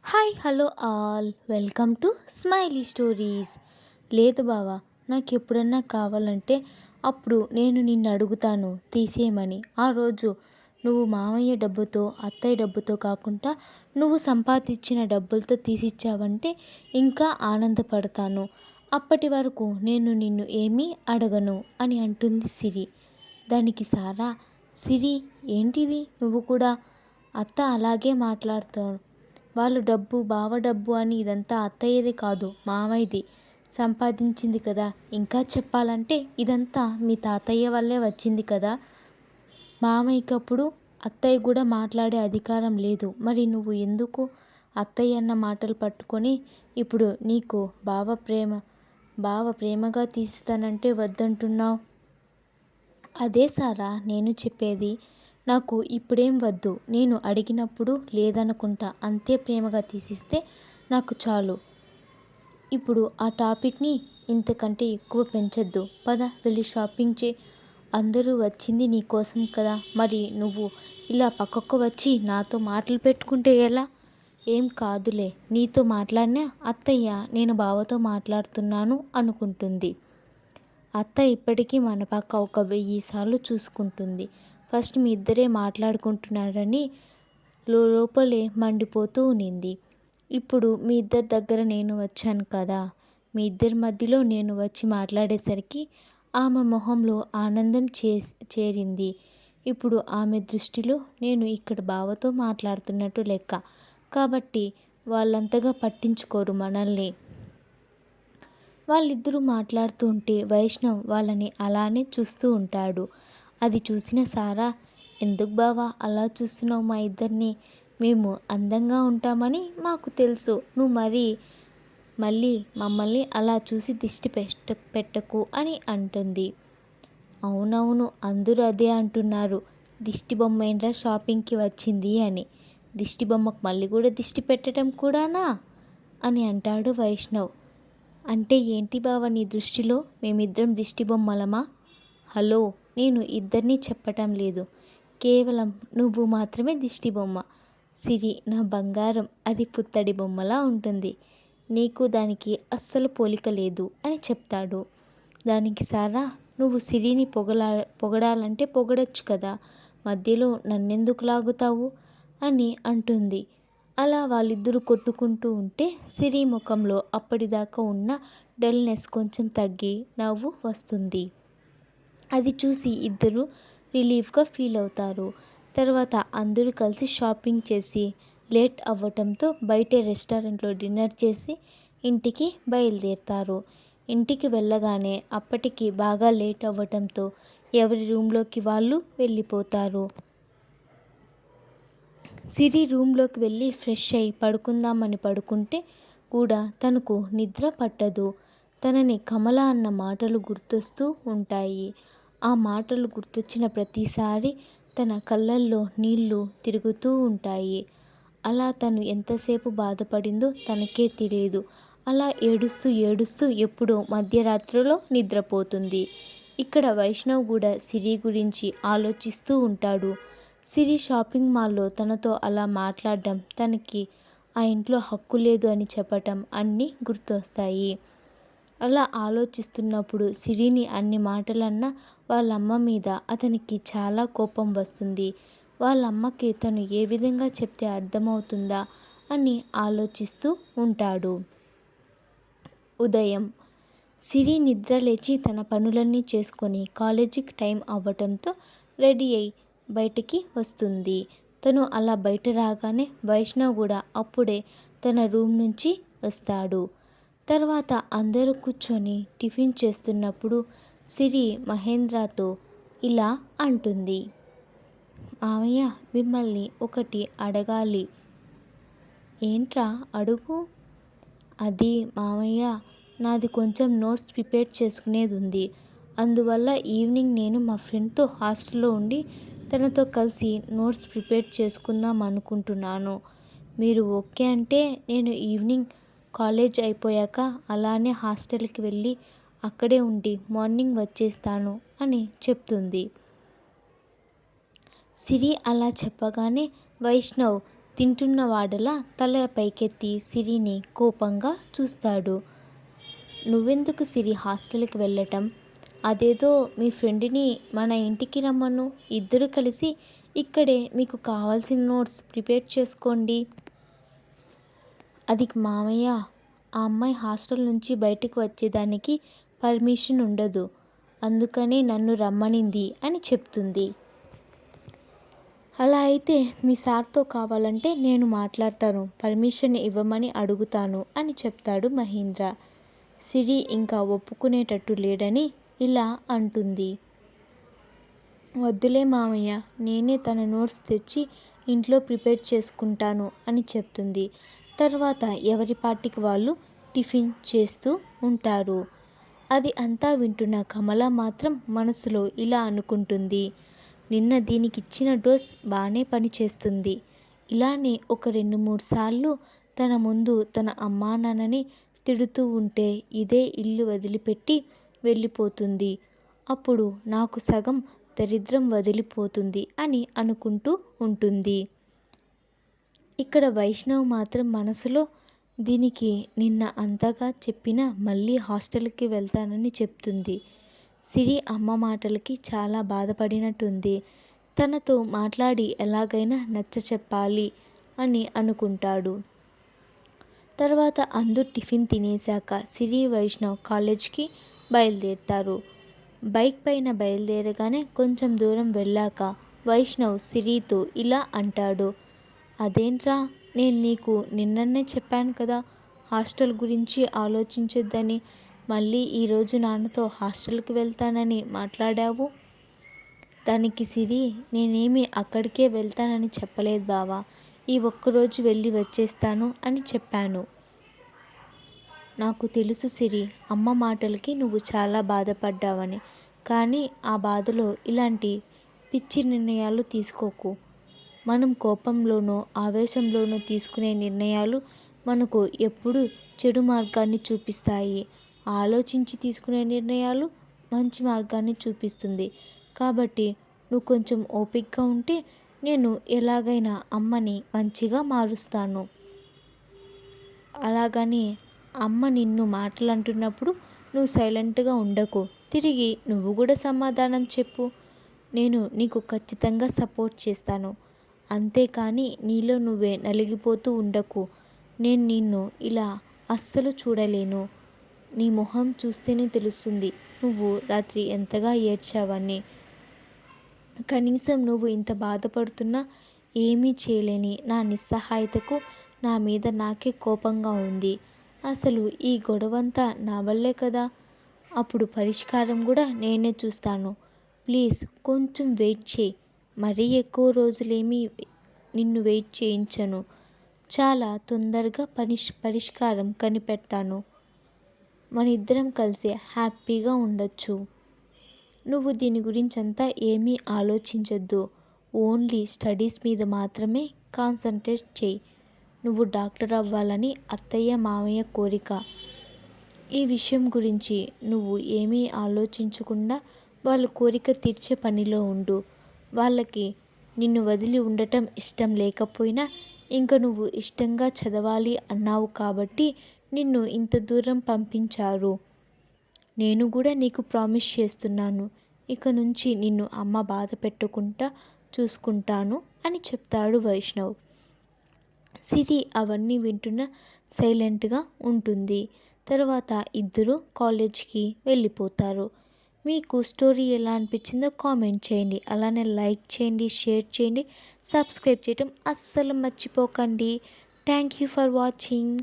Hi hello all welcome to smiley stories. లేదు బావా, నాకు ఎప్పుడన్నా కావాలంటే అప్పుడు నేను నిన్ను అడుగుతాను తీసేయమని. ఆ రోజు నువ్వు మామయ్య డబ్బుతో అత్తయ్య డబ్బుతో కాకుండా నువ్వు సంపాదించిన డబ్బులతో తీసిచ్చావంటే ఇంకా ఆనందపడతాను. అప్పటి వరకు నేను నిన్ను ఏమీ అడగను అని అంటుంది సిరి. దానికి సారా, సిరి ఏంటిది నువ్వు కూడా అత్త అలాగే మాట్లాడుతావు. వాళ్ళు డబ్బు బావ డబ్బు అని ఇదంతా అత్తయ్యది కాదు మామయ్యది, సంపాదించింది కదా. ఇంకా చెప్పాలంటే ఇదంతా మీ తాతయ్య వల్లే వచ్చింది కదా. మామయ్యకప్పుడు అత్తయ్య కూడా మాట్లాడే అధికారం లేదు. మరి నువ్వు ఎందుకు అత్తయ్య అన్న మాటలు పట్టుకొని ఇప్పుడు నీకు బావ ప్రేమగా తీస్తానంటే వద్దంటున్నావు? అదే సారా నేను చెప్పేది. నాకు ఇప్పుడేం వద్దు. నేను అడిగినప్పుడు లేదనుకుంటా. అంతే ప్రేమగా తీసిస్తే నాకు చాలు. ఇప్పుడు ఆ టాపిక్ని ఇంతకంటే ఎక్కువ పెంచొద్దు. పద వెళ్ళి షాపింగ్ చే. అందరూ వచ్చింది నీ కోసం కదా. మరి నువ్వు ఇలా పక్కకు వచ్చి నాతో మాటలు పెట్టుకుంటే ఎలా? ఏం కాదులే, నీతో మాట్లాడినా అత్తయ్య నేను బావతో మాట్లాడుతున్నాను అనుకుంటుంది. అత్త ఇప్పటికీ మన పక్క ఒక 1000 సార్లు చూసుకుంటుంది. ఫస్ట్ మీ ఇద్దరే మాట్లాడుకుంటున్నారని లోపలే మండిపోతూ ఉన్నింది. ఇప్పుడు మీ ఇద్దరి దగ్గర నేను వచ్చాను కదా. మీ ఇద్దరి మధ్యలో నేను వచ్చి మాట్లాడేసరికి ఆమె మొహంలో ఆనందం చేరింది. ఇప్పుడు ఆమె దృష్టిలో నేను ఇక్కడ బావతో మాట్లాడుతున్నట్టు లెక్క. కాబట్టి వాళ్ళంతగా పట్టించుకోరు మనల్ని. వాళ్ళిద్దరూ మాట్లాడుతూ ఉంటే వైష్ణవ్ వాళ్ళని అలానే చూస్తూ ఉంటాడు. అది చూసిన సారా, ఎందుకు బావా అలా చూస్తున్నావు మా ఇద్దరిని? మేము అందంగా ఉంటామని మాకు తెలుసు. నువ్వు మళ్ళీ మమ్మల్ని అలా చూసి దిష్టి పెట్టకు అని అంటుంది. అవునవును, అందరూ అదే అంటున్నారు. దిష్టి బొమ్మేంట్రా షాపింగ్కి వచ్చింది అని. దిష్టి బొమ్మకు మళ్ళీ కూడా దిష్టి పెట్టడం కూడానా అని అంటాడు వైష్ణవ్. అంటే ఏంటి బావ నీ దృష్టిలో మేమిద్దరం దిష్టి బొమ్మలమా? హలో, నేను ఇద్దరిని చెప్పటం లేదు. కేవలం నువ్వు మాత్రమే దిష్టి బొమ్మ. సిరి నా బంగారం, అది పుత్తడి బొమ్మలా ఉంటుంది. నీకు దానికి అస్సలు పోలిక లేదు అని చెప్తాడు. దానికి సారా, నువ్వు సిరిని పొగడాలంటే పొగడొచ్చు కదా, మధ్యలో నన్నెందుకు లాగుతావు అని అంటుంది. అలా వాళ్ళిద్దరూ కొట్టుకుంటూ ఉంటే సిరి ముఖంలో అప్పటిదాకా ఉన్న డల్నెస్ కొంచెం తగ్గి నవ్వు వస్తుంది. అది చూసి ఇద్దరు రిలీఫ్గా ఫీల్ అవుతారు. తర్వాత అందరూ కలిసి షాపింగ్ చేసి లేట్ అవ్వటంతో బయటే రెస్టారెంట్లో డిన్నర్ చేసి ఇంటికి బయలుదేరుతారు. ఇంటికి వెళ్ళగానే అప్పటికి బాగా లేట్ అవ్వటంతో ఎవరి రూమ్లోకి వాళ్ళు వెళ్ళిపోతారు. సిరి రూమ్లోకి వెళ్ళి ఫ్రెష్ అయి పడుకుందామని పడుకుంటే కూడా తనకు నిద్ర పట్టదు. తనని కమల అన్న మాటలు గుర్తొస్తూ ఉంటాయి. ఆ మాటలు గుర్తొచ్చిన ప్రతిసారి తన కళ్ళల్లో నీళ్లు తిరుగుతూ ఉంటాయి. అలా తను ఎంతసేపు బాధపడిందో తనకే తెలియదు. అలా ఏడుస్తూ ఏడుస్తూ ఎప్పుడో మధ్యరాత్రిలో నిద్రపోతుంది. ఇక్కడ వైష్ణవ్ కూడా సిరి గురించి ఆలోచిస్తూ ఉంటాడు. సిరి షాపింగ్ మాల్లో తనతో అలా మాట్లాడడం, తనకి ఆ ఇంట్లో హక్కు లేదు అని చెప్పటం అన్నీ గుర్తొస్తాయి. అలా ఆలోచిస్తున్నప్పుడు సిరిని అన్ని మాటలన్నా వాళ్ళమ్మ మీద అతనికి చాలా కోపం వస్తుంది. వాళ్ళమ్మకి తను ఏ విధంగా చెప్తే అర్థమవుతుందా అని ఆలోచిస్తూ ఉంటాడు. ఉదయం సిరి నిద్ర లేచి తన పనులన్నీ చేసుకొని కాలేజీకి టైం అవ్వటంతో రెడీ అయి బయటికి వస్తుంది. తను అలా బయట రాగానే వైష్ణవ్ కూడా అప్పుడే తన రూమ్ నుంచి వస్తాడు. తర్వాత అందరూ కూర్చొని టిఫిన్ చేస్తున్నప్పుడు సిరి మహేంద్రతో ఇలా అంటుంది. మామయ్య, మిమ్మల్ని ఒకటి అడగాలి. ఏంట్రా అడుగు? అది మామయ్య, నాది కొంచెం నోట్స్ ప్రిపేర్ చేసుకునేది ఉంది. అందువల్ల ఈవినింగ్ నేను మా ఫ్రెండ్తో హాస్టల్లో ఉండి తనతో కలిసి నోట్స్ ప్రిపేర్ చేసుకుందాం అనుకుంటున్నాను. మీరు ఓకే అంటే నేను ఈవినింగ్ కాలేజ్ అయిపోయాక అలానే హాస్టల్కి వెళ్ళి అక్కడే ఉండి మార్నింగ్ వచ్చేస్తాను అని చెప్తుంది. సిరి అలా చెప్పగానే వైష్ణవ్ తింటున్న వాడలా తల పైకెత్తి సిరిని కోపంగా చూస్తాడు. నువ్వెందుకు సిరి హాస్టల్కి వెళ్ళటం? అదేదో మీ ఫ్రెండ్ని మన ఇంటికి రమ్మను, ఇద్దరు కలిసి ఇక్కడే మీకు కావాల్సిన నోట్స్ ప్రిపేర్ చేసుకోండి. అది మామయ్య, ఆ అమ్మాయి హాస్టల్ నుంచి బయటకు వచ్చేదానికి పర్మిషన్ ఉండదు, అందుకనే నన్ను రమ్మనింది అని చెప్తుంది. అలా అయితే మీ సార్తో కావాలంటే నేను మాట్లాడతాను, పర్మిషన్ ఇవ్వమని అడుగుతాను అని చెప్తాడు మహేంద్ర. సిరి ఇంకా ఒప్పుకునేటట్టు లేడని ఇలా అంటుంది. వద్దులే మామయ్య, నేనే తన నోట్స్ తెచ్చి ఇంట్లో ప్రిపేర్ చేసుకుంటాను అని చెప్తుంది. తర్వాత ఎవరి పాటికి వాళ్ళు టిఫిన్ చేస్తూ ఉంటారు. అది అంతా వింటున్న కమల మాత్రం మనసులో ఇలా అనుకుంటుంది. నిన్న దీనికి ఇచ్చిన డోస్ బాగానే పనిచేస్తుంది. ఇలానే ఒక 2-3 సార్లు తన ముందు తన అమ్మా నాన్నని తిడుతూ ఉంటే ఇదే ఇల్లు వదిలిపెట్టి వెళ్ళిపోతుంది. అప్పుడు నాకు సగం దరిద్రం వదిలిపోతుంది అని అనుకుంటూ ఉంటుంది. ఇక్కడ వైష్ణవ్ మాత్రం మనసులో దీనికి నిన్న అంతగా చెప్పినా మళ్ళీ హాస్టల్కి వెళ్తానని చెప్తుంది. సిరి అమ్మ మాటలకి చాలా బాధపడినట్టుంది. తనతో మాట్లాడి ఎలాగైనా నచ్చచెప్పాలి అని అనుకుంటాడు. తర్వాత అందరూ టిఫిన్ తినేశాక సిరి వైష్ణవ్ కాలేజ్కి బయలుదేరుతారు. బైక్ పైన బయలుదేరగానే కొంచెం దూరం వెళ్ళాక వైష్ణవ్ సిరితో ఇలా అంటాడు. అదేంట్రా, నేను నీకు నిన్ననే చెప్పాను కదా హాస్టల్ గురించి ఆలోచించొద్దని, మళ్ళీ ఈరోజు నాన్నతో హాస్టల్కి వెళ్తానని మాట్లాడావు. దానికి సిరి, నేనేమి అక్కడికే వెళ్తానని చెప్పలేదు బావా, ఈ ఒక్కరోజు వెళ్ళి వచ్చేస్తాను అని చెప్పాను. నాకు తెలుసు సిరి, అమ్మ మాటలకి నువ్వు చాలా బాధపడ్డావని, కానీ ఆ బాధలో ఇలాంటి పిచ్చి నిర్ణయాలు తీసుకోకు. మనం కోపంలోనో ఆవేశంలోనో తీసుకునే నిర్ణయాలు మనకు ఎప్పుడు చెడు మార్గాన్ని చూపిస్తాయి. ఆలోచించి తీసుకునే నిర్ణయాలు మంచి మార్గాన్ని చూపిస్తుంది. కాబట్టి నువ్వు కొంచెం ఓపికగా ఉంటే నేను ఎలాగైనా అమ్మని మంచిగా మారుస్తాను. అలాగని అమ్మ నిన్ను మాటలు అంటున్నప్పుడు నువ్వు సైలెంట్గా ఉండకు, తిరిగి నువ్వు కూడా సమాధానం చెప్పు. నేను నీకు ఖచ్చితంగా సపోర్ట్ చేస్తాను. అంతేకాని నీలో నువ్వే నలిగిపోతూ ఉండకు. నేను నిన్ను ఇలా అస్సలు చూడలేను. నీ మొహం చూస్తేనే తెలుస్తుంది నువ్వు రాత్రి ఎంతగా ఏడ్చావని. కనీసం నువ్వు ఇంత బాధపడుతున్నా ఏమీ చేయలేని నా నిస్సహాయతకు నా మీద నాకే కోపంగా ఉంది. అసలు ఈ గొడవంతా నా వల్లే కదా. అప్పుడు పరిష్కారం కూడా నేనే చూస్తాను. ప్లీజ్ కొంచెం వెయిట్ చేయి. మరీ ఎక్కువ రోజులేమీ నిన్ను వెయిట్ చేయించను. చాలా తొందరగా పరిష్కారం కనిపెడతాను. మన ఇద్దరం కలిసి హ్యాపీగా ఉండొచ్చు. నువ్వు దీని గురించి అంతా ఏమీ ఆలోచించొద్దు. ఓన్లీ స్టడీస్ మీద మాత్రమే కాన్సన్ట్రేట్ చేయి. నువ్వు డాక్టర్ అవ్వాలని అత్తయ్య మామయ్య కోరిక. ఈ విషయం గురించి నువ్వు ఏమీ ఆలోచించకుండా వాళ్ళ కోరిక తీర్చే పనిలో ఉండు. వాళ్ళకి నిన్ను వదిలి ఉండటం ఇష్టం లేకపోయినా ఇంక నువ్వు ఇష్టంగా చదవాలి అన్నావు కాబట్టి నిన్ను ఇంత దూరం పంపించారు. నేను కూడా నీకు ప్రామిస్ చేస్తున్నాను, ఇక నుంచి నిన్ను అమ్మ బాధ పెట్టకుండా చూసుకుంటాను అని చెప్తాడు వైష్ణవ్. సిరి అవన్నీ వింటున్న సైలెంట్గా ఉంటుంది. తర్వాత ఇద్దరు కాలేజ్కి వెళ్ళిపోతారు. మీకు స్టోరీ ఎలా అనిపించిందో కామెంట్ చేయండి. అలానే లైక్ చేయండి, షేర్ చేయండి, సబ్స్క్రైబ్ చేయడం అస్సలు మర్చిపోకండి. Thank you for watching.